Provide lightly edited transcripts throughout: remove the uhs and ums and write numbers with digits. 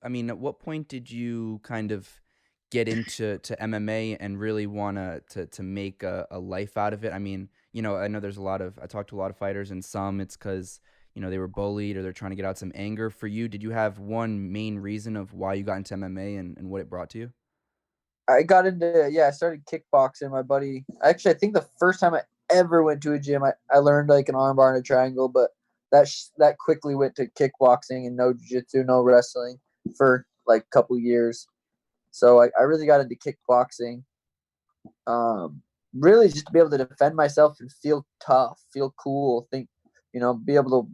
I mean, at what point did you kind of get into MMA and really wanna to make a life out of it? I mean, I know there's a lot of I talked to a lot of fighters, and some it's 'cause, they were bullied or they're trying to get out some anger. For you, did you have one main reason of why you got into MMA and what it brought to you? I started kickboxing. My buddy, actually, I think the first time I ever went to a gym, I learned like an armbar and a triangle, but that quickly went to kickboxing and no jiu-jitsu, no wrestling for like a couple years. So I really got into kickboxing, um, really just to be able to defend myself and feel tough, feel cool, be able to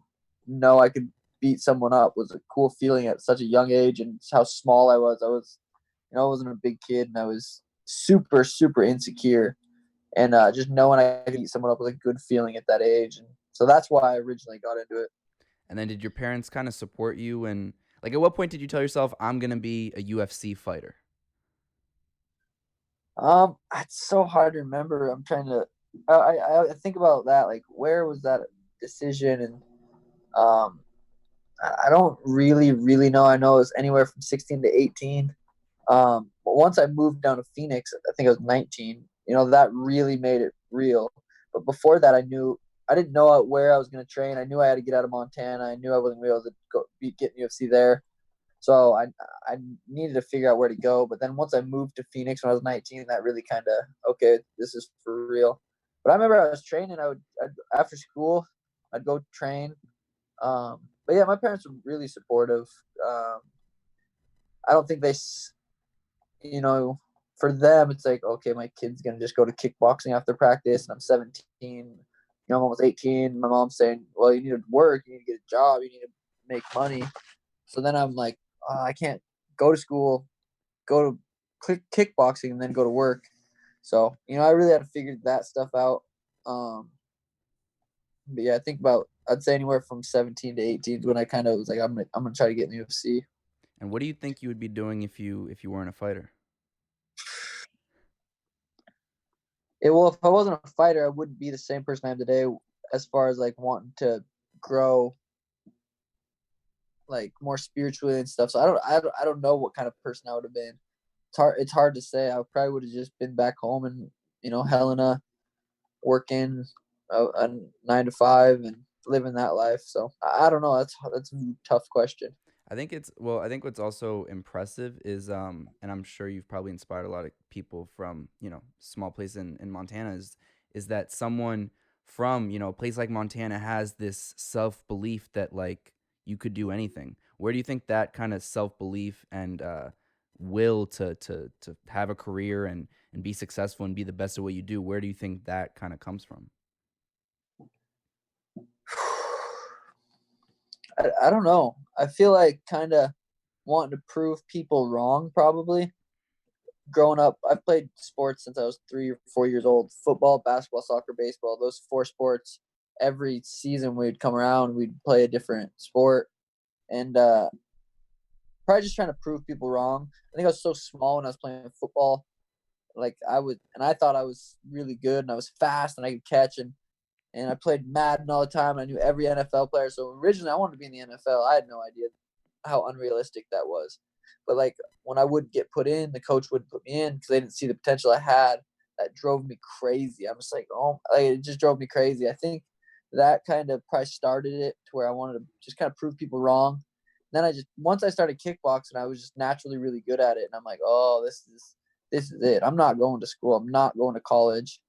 know I could beat someone up was a cool feeling at such a young age, and just how small I was. I wasn't a big kid, and I was super, super insecure. And just knowing I could beat someone up was a good feeling at that age. And so that's why I originally got into it. And then did your parents kinda support you, and like, at what point did you tell yourself, "I'm gonna be a UFC fighter"? It's so hard to remember. I'm trying to. I think about that. Like, where was that decision? And um, I don't really know. I know it was anywhere from 16 to 18. But once I moved down to Phoenix, I think I was 19. That really made it real. But before that, I didn't know where I was going to train. I knew I had to get out of Montana. I knew I wasn't going to be able to get in UFC there. So I needed to figure out where to go. But then once I moved to Phoenix when I was 19, that really kind of, okay, this is for real. But I remember I was training. After school, I'd go train. But yeah, my parents were really supportive. Um, I don't think you know, for them, it's like, okay, my kid's gonna just go to kickboxing after practice, and I'm 17. I'm almost 18. My mom's saying, well, you need to work, you need to get a job, you need to make money. So then I'm like, I can't go to school, go to kickboxing, and then go to work. So I really had to figure that stuff out. Um, but yeah, I think I'd say anywhere from 17 to 18 is when I kind of was like, I'm gonna try to get in the UFC. And what do you think you would be doing if you weren't a fighter? Well, if I wasn't a fighter, I wouldn't be the same person I am today. As far as like wanting to grow, like more spiritually and stuff. So I don't know what kind of person I would have been. It's hard to say. I probably would have just been back home and Helena working a 9 to 5 and living that life. So I don't know. That's a tough question. I think what's also impressive is, and I'm sure you've probably inspired a lot of people from, small place in Montana, is that someone from, a place like Montana has this self-belief that, like, you could do anything. Where do you think that kind of self-belief and will to have a career and be successful and be the best at what you do, where do you think that kind of comes from? I don't know. I feel like kind of wanting to prove people wrong, probably. Growing up, I've played sports since I was 3 or 4 years old. Football, basketball, soccer, baseball. Those four sports. Every season we'd come around, we'd play a different sport, and probably just trying to prove people wrong. I think I was so small when I was playing football. Like I thought I was really good, and I was fast, and I could catch, and I played Madden all the time. And I knew every NFL player. So originally, I wanted to be in the NFL. I had no idea how unrealistic that was. But like when I would get put in, the coach would put me in because they didn't see the potential I had. That drove me crazy. I'm just like, oh, like, it just drove me crazy. I think that kind of probably started it to where I wanted to just kind of prove people wrong. Then once I started kickboxing, I was just naturally really good at it, and I'm like, oh, this is it. I'm not going to school. I'm not going to college.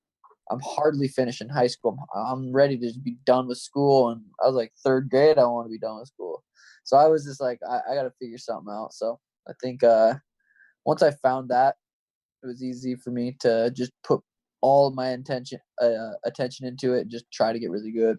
I'm hardly finishing high school. I'm ready to be done with school. And I was like third grade. I want to be done with school. So I was just like, I got to figure something out. So I think once I found that, it was easy for me to just put all of my attention into it and just try to get really good.